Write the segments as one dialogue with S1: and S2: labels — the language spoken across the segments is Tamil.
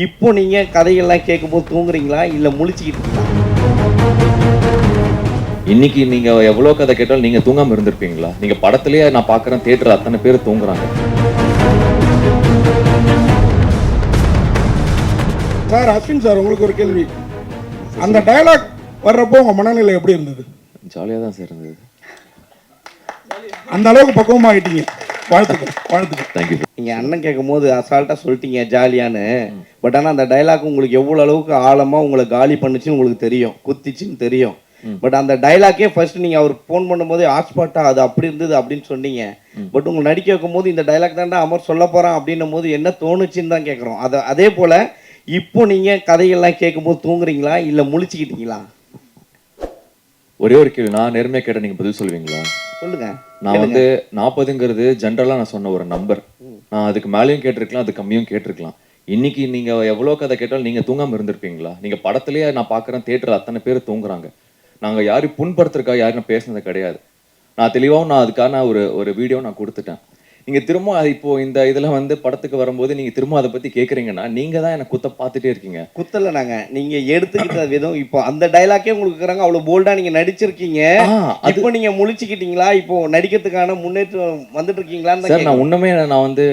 S1: இப்போ நீங்க கதைகள்லாம் கேட்கும்போது தூங்குறீங்களா இல்ல முழிச்சுக்கிட்டு இருக்கீங்களா?
S2: இன்னைக்கு நீங்க எவ்வளவு கதை கேட்டாலும் நீங்க தூங்காம இருந்திருப்பீங்களா? நீங்க படத்திலேயே நான் பாக்குறேன் தியேட்டர் அத்தனை பேர் தூங்குறாங்க.
S3: சார் அஸ்வின் சார், உங்களுக்கு ஒரு கேள்வி. அந்த டயலாக் வர்றப்போ உங்க மனநிலை எப்படி இருந்தது?
S2: ஜாலியா தான் சார் இருந்தது.
S3: அந்த அளவுக்கு பக்குவமாகிட்டீங்க. வாழ்த்துக்கள், வாழ்த்துக்கள்.
S2: தேங்க்யூ.
S1: நீங்க அண்ணன் கேட்கும்போது அசால்ட்டா சொல்லிட்டீங்க ஜாலியான்னு. பட் ஆனா அந்த டைலாக் உங்களுக்கு எவ்வளவு அளவுக்கு ஆழமா உங்களை காலி பண்ணுச்சுன்னு உங்களுக்கு தெரியும், குத்திச்சுன்னு தெரியும். பட் அந்த டைலாக்கே ஃபர்ஸ்ட் நீங்க அவர் ஃபோன் பண்ணும்போது ஹாட்ஸ்பாட்டா அது அப்படி இருந்தது அப்படின்னு சொன்னீங்க. பட் உங்களை நடிக்க வைக்கும் போது இந்த டைலாக் தான்டா அமர் சொல்ல போறான் அப்படின்னும் போது என்ன தோணுச்சுன்னு தான் கேட்குறோம். அதே போல இப்போ நீங்க கதைகள்லாம் கேட்கும்போது தூங்குறீங்களா இல்ல முழிச்சுக்கிட்டீங்களா?
S2: ஒரே ஒரு கேள்வி, நான் நேர்மையா கேட்ட நீங்க பதில் சொல்லுவீங்களா?
S1: சொல்லுங்க.
S2: நான் வந்து 40ங்கிறது ஜென்ரலா நான் சொன்ன ஒரு நம்பர். நான் அதுக்கு மேலேயும் கேட்டிருக்கலாம், அது கம்மியும் கேட்டிருக்கலாம். இன்னைக்கு நீங்க எவ்வளவு கதை கேட்டாலும் நீங்க தூங்காம இருந்திருப்பீங்களா? நீங்க படத்திலேயே நான் பாக்குறேன் தியேட்டர் அத்தனை பேர் தூங்குறாங்க. நாங்க யாரும் புண்படுத்துறக்கா யாரும் பேசுனது கிடையாது. நான் தெளிவாகவும் நான் அதுக்கான ஒரு வீடியோ நான் கொடுத்துட்டேன். நீங்க திரும்ப இப்போ இந்த இதுல வந்து படத்துக்கு வரும்போது நீங்க திரும்ப அதை பத்தி கேக்குறீங்கன்னா நீங்க தான் எனக்கு குத்த பார்த்துட்டே இருக்கீங்க.
S1: குத்தல நாங்க நீங்க எடுத்துக்கிட்ட விதம். இப்போ அந்த டைலாக்கே உங்களுக்கு இருக்கிறாங்க, அவ்வளவு போல்டா நீங்க நடிச்சிருக்கீங்க. இப்போ நீங்க முழிச்சுக்கிட்டீங்களா? இப்போ நடிக்கிறதுக்கான முன்னேற்றம் வந்துட்டு இருக்கீங்களான்னு
S2: சார், நான் உண்மையே நான் வந்து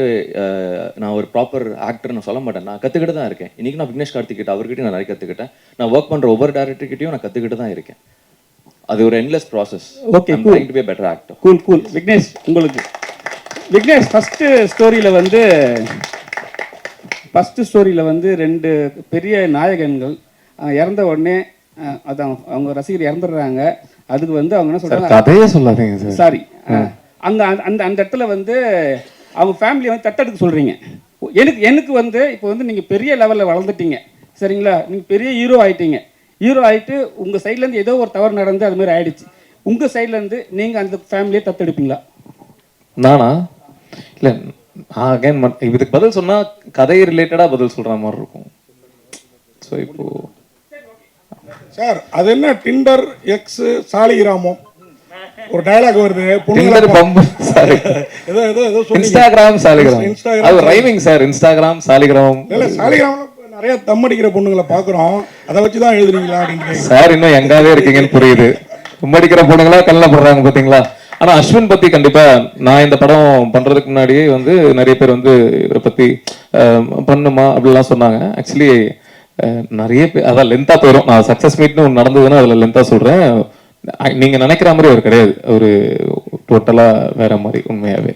S2: நான் ஒரு ப்ராப்பர் ஆக்டர்னு சொல்ல மாட்டேன். நான் கத்துக்கிட்டு தான் இருக்கேன். இன்னைக்கு நான் விக்னேஷ் கார்த்திகிட்ட அவர்கிட்டயும் நான் நிறைய கத்துக்கிட்டேன். நான் ஒர்க் பண்ற ஒவ்வொரு டைரக்டர்கிட்டயும் நான் கத்துக்கிட்டு தான் இருக்கேன். அது ஒரு endless process.
S4: Okay, cool.
S2: To be a better actor.
S4: Cool. Vignesh, உங்களுக்கு விக்னேஷ் ஃபர்ஸ்ட் ஸ்டோரியில் வந்து ரெண்டு பெரிய நாயகன்கள் இறந்த உடனே அதான் அவங்க ரசிகர் இறந்துடுறாங்க. அதுக்கு வந்து அவங்க என்ன சொல்றாங்க,
S2: கதையே சொல்லாதீங்க சார்.
S4: சாரி, அங்க அந்த அந்த இடத்துல வந்து அவங்க ஃபேமிலியை வந்து தத்தெடுக்க சொல்றீங்க. எனக்கு வந்து இப்போ வந்து நீங்க பெரிய லெவலில் வளர்ந்துட்டீங்க, சரிங்களா? நீங்க பெரிய ஹீரோ ஆயிட்டீங்க. ஹீரோ ஆயிட்டு உங்க சைட்ல இருந்து ஏதோ ஒரு தவறு நடந்து அது மாதிரி ஆயிடுச்சு. உங்க சைட்ல இருந்து நீங்க அந்த ஃபேமிலியை தத்தெடுப்பீங்களா?
S5: நானா? இல்லை, அகைன் இதுக்கு பதில் சொன்னா கதை ரிலேட்டடா பதில் சொல்ற மாதிரி இருக்கும். ஸோ இப்போ
S3: சார் அது என்ன டிண்டர் எக்ஸ் சாலிகிராமம் ஒரு டயலாக் வருது.
S5: டிண்டர் பம்பு சாரி,
S3: ஏதோ ஏதோ ஏதோ
S5: இன்ஸ்டாகிராம் சாலிகிராம், அது ரைமிங் சார். இன்ஸ்டாகிராம் சாலிகிராம்.
S3: இல்ல, சாலிகிராமம் நிறைய தம் அடிக்கிற பொண்ணுங்களை பாக்குறோம், அதை வச்சுதான் எழுதுறீங்களா அப்படின்னு
S5: சார். இன்னும் எங்காவே இருக்கீங்கன்னு புரியுது. அடிக்கிற பொண்ணுங்களா கல்ல போடுறாங்க பாத்தீங்களா? ஆனா அஸ்வின் பத்தி கண்டிப்பா நான் இந்த படம் பண்றதுக்கு முன்னாடியே வந்து நிறைய பேர் வந்து இவரை பத்தி பண்ணுமா அப்படிலாம் சொன்னாங்க. ஆக்சுவலி நிறைய பேர் அதான் லென்த்தா போயிடும். நான் சக்சஸ் மீட்னு ஒன்று நடந்ததுன்னா அதுல லென்த்தா சொல்றேன். நீங்க நினைக்கிற மாதிரி அவர் கிடையாது. ஒரு டோட்டலா வேற மாதிரி உண்மையாவே.